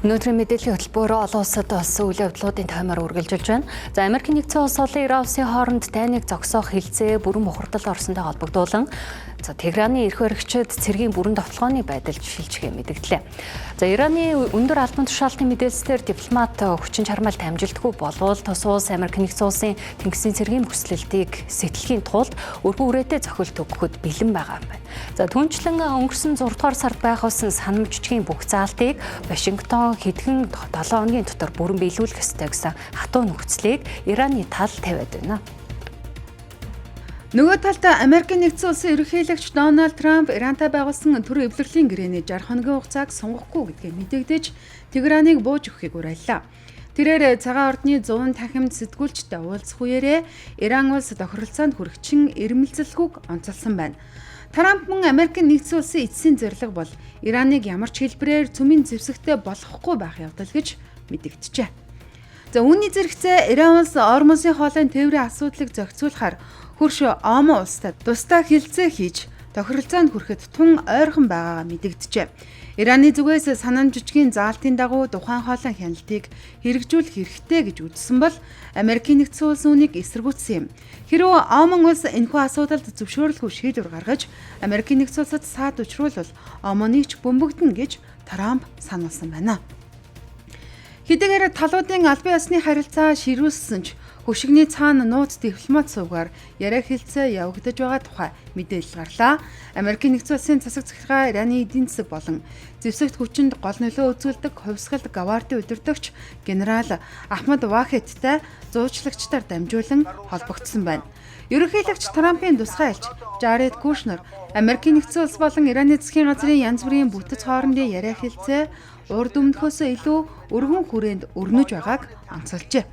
Өнөөдрийн мэдээллийн хөтөлбөрөөр олон улсад болсон үйл явдлуудын таймаар үргэлжилж байна. За Америкийн нэгдсэн улс болон Иран улсын хооронд дайныг зогсоох хилцээ бүрэн бохирдолд орсонтой холбогдуулан Техраны эрх баригчид цэргийн бүрэн довтлооны байдалд шилжихээ мэдгдлээ. За Ираны өндөр албан тушаалтын мэдээлснээр дипломат хүчин чармайлт амжилтгүй болвол тус улс Америк нэгдсэн улсын тэнгисийн цэргийн бүслэлтийг сэтлэхийн тулд өргөн үрээтэй зохиолт өгөхөд бэлэн байгаа юм байна. За түүнчлэн өнгөрсөн 6 дугаар сард байгуулсан санамж жижигхэн бүх заалтыг Вашингтон хэдхэн 7 хоногийн дотор бүрэн биелүүлэх ёстой гэсэн хатуу нөхцөлийг Ираны тал тавиад байна. Нөгөө талдаа Америкийн нэгдсэн улсын ерөнхийлөгч Дональд Трамп Ирантай байгуулсан түр эвлэрлийн гэрээний 60 хоногийн хугацааг сунгахгүй гэдгээ мэдэгдэж Техраныг бууж өгөхийг уриаллаа. Тэрээр цагаан ордны 100 танхимд сэтгүүлчтэй уулзах үеэрээ Иран улс тохиролцоонд хүрэгчин эрмэлзэлгүйг онцолсон байна. Трамп мөн Америкийн нэгдсэн улсын эцсийн зорилго бол Ираныг ямар ч хэлбэрээр цөмийн зэвсэгтэй болгохгүй байх явдал гэж мэдэгджээ. За үүний зэрэгцээ Иран улс Ормосын хоолойн тээврийн асуудлыг зохицуулахаар хөрш Омо улстай тусдаа хилцээ хийж тохиролцоонд хүрэхэд тун ойрхон байгаагаа мэдэгджээ. Ираны зүгээс санамж жижигхэн заалтын дагуу тухайн хоолойн хяналтыг хэрэгжүүлэх хэрэгтэй гэж үзсэн бол Америкийн нэгдсэн улс үүнийг эсэргүүцсэн юм. Хэрвээ Омон улс энэхүү асуудалд зөвшөөрлгүй шийдвэр гаргаж Америкийн нэгдсэн улсад саад учруулвал Омоныг ч бөмбөгдөнө гэж Трамп сануулсан байна. Хэдийгээр талуудын албан ёсны харилцаа ширүүлсэн ч хөшигний цаана нууц дипломат сувгаар яриа хэлцээ явагдаж байгаа тухай мэдээлэл гарлаа. Америкийн нэгдсэн улсын засаг захиргаа Ираны эдийн засаг болон зэвсэгт хүчинд гол нөлөө үзүүлдэг хувьсгал Гавардын удирдагч генерал Ахмад Вахидтай зуучлагчдаар дамжуулан холбогдсон байна. Ерөнхийлөгч Трампын тусгай айлч Жаред Кушнер Америкийн нэгдсэн улс болон Ираны засгийн газрын янз бүрийн бүтэц хоорондын яриа хэлцээ урд өмнөхөөсөө илүү өргөн хүрээнд өрнөж байгааг онцолжээ.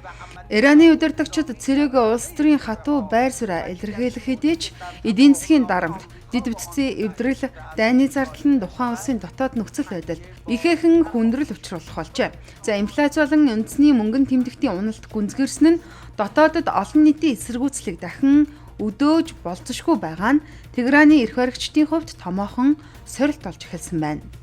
Ираны удирдагчид цэрэг улс төрийн хатуу байр сууриа илэрхийлэх хэдий ч эдийн засгийн дарамт, дэд бүтцийн эвдрэл, дайны зардал нь тухайн улсын дотоод нөхцөл байдалд ихээхэн хүндрэл учруулах болжээ. За инфляц болон үндэсний мөнгөн тэмдэгтийн уналт гүнзгийрсэн нь дотоодод олон нийтийн эсэргүүцлийг дахин өдөөж болцсошгүй байгаа нь Техраны эрх баригчдын хувьд томоохон сорилт болж эхэлсэн байна.